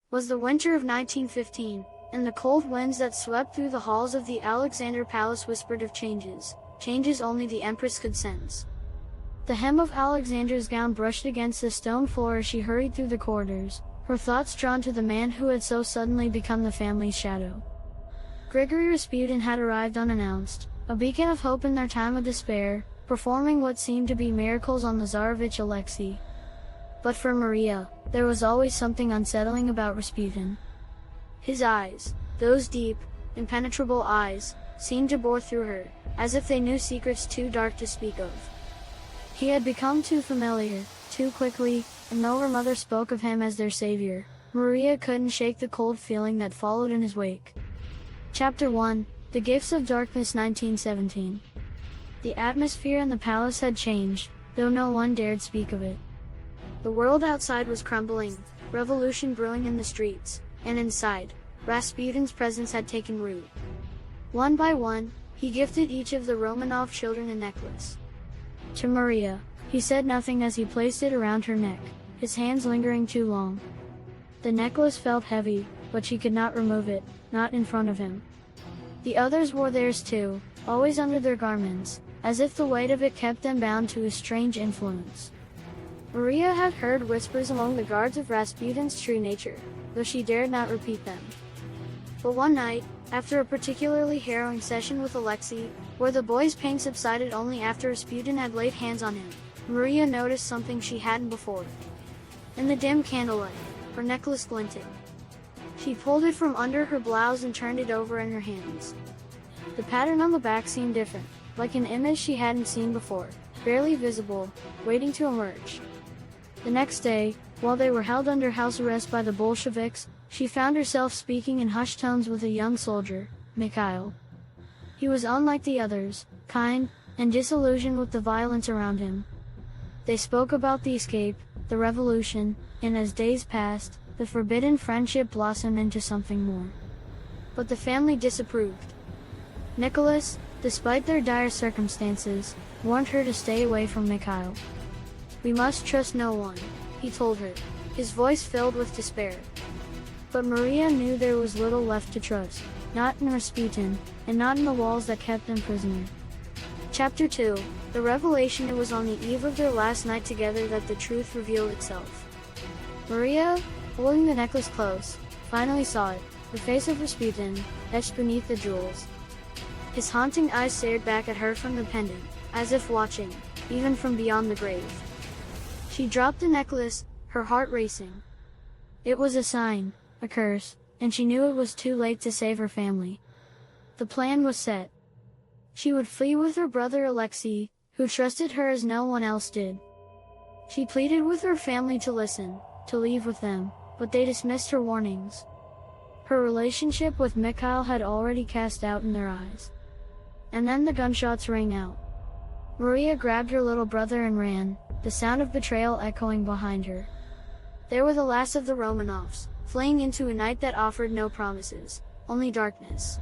was the winter of 1915, and the cold winds that swept through the halls of the Alexander Palace whispered of changes, changes only the Empress could sense. The hem of Alexander's gown brushed against the stone floor as she hurried through the corridors, her thoughts drawn to the man who had so suddenly become the family's shadow. Grigory Rasputin had arrived unannounced, a beacon of hope in their time of despair, performing what seemed to be miracles on the Tsarevich Alexei. But for Maria, there was always something unsettling about Rasputin. His eyes, those deep, impenetrable eyes, seemed to bore through her, as if they knew secrets too dark to speak of. He had become too familiar, too quickly, and though her mother spoke of him as their savior, Maria couldn't shake the cold feeling that followed in his wake. Chapter 1, The Gifts of Darkness 1917. The atmosphere in the palace had changed, though no one dared speak of it. The world outside was crumbling, revolution brewing in the streets, and inside, Rasputin's presence had taken root. One by one, he gifted each of the Romanov children a necklace. To Maria, he said nothing as he placed it around her neck, his hands lingering too long. The necklace felt heavy, but she could not remove it, not in front of him. The others wore theirs too, always under their garments, as if the weight of it kept them bound to his strange influence. Maria had heard whispers among the guards of Rasputin's true nature, though she dared not repeat them. But one night, after a particularly harrowing session with Alexei, where the boy's pain subsided only after Rasputin had laid hands on him, Maria noticed something she hadn't before. In the dim candlelight, her necklace glinted. She pulled it from under her blouse and turned it over in her hands. The pattern on the back seemed different, like an image she hadn't seen before, barely visible, waiting to emerge. The next day, while they were held under house arrest by the Bolsheviks, she found herself speaking in hushed tones with a young soldier, Mikhail. He was unlike the others, kind, and disillusioned with the violence around him. They spoke about the escape, the revolution, and as days passed, the forbidden friendship blossomed into something more. But the family disapproved. Nicholas, despite their dire circumstances, warned her to stay away from Mikhail. "We must trust no one," he told her, his voice filled with despair. But Maria knew there was little left to trust, not in Rasputin, and not in the walls that kept them prisoner. Chapter 2, The Revelation. It was on the eve of their last night together that the truth revealed itself. Maria, holding the necklace close, finally saw it, the face of Rasputin, etched beneath the jewels. His haunting eyes stared back at her from the pendant, as if watching, even from beyond the grave. She dropped the necklace, her heart racing. It was a sign, a curse, and she knew it was too late to save her family. The plan was set. She would flee with her brother Alexei, who trusted her as no one else did. She pleaded with her family to listen, to leave with them, but they dismissed her warnings. Her relationship with Mikhail had already cast doubt in their eyes. And then the gunshots rang out. Maria grabbed her little brother and ran, the sound of betrayal echoing behind her. They were the last of the Romanovs, fleeing into a night that offered no promises, only darkness.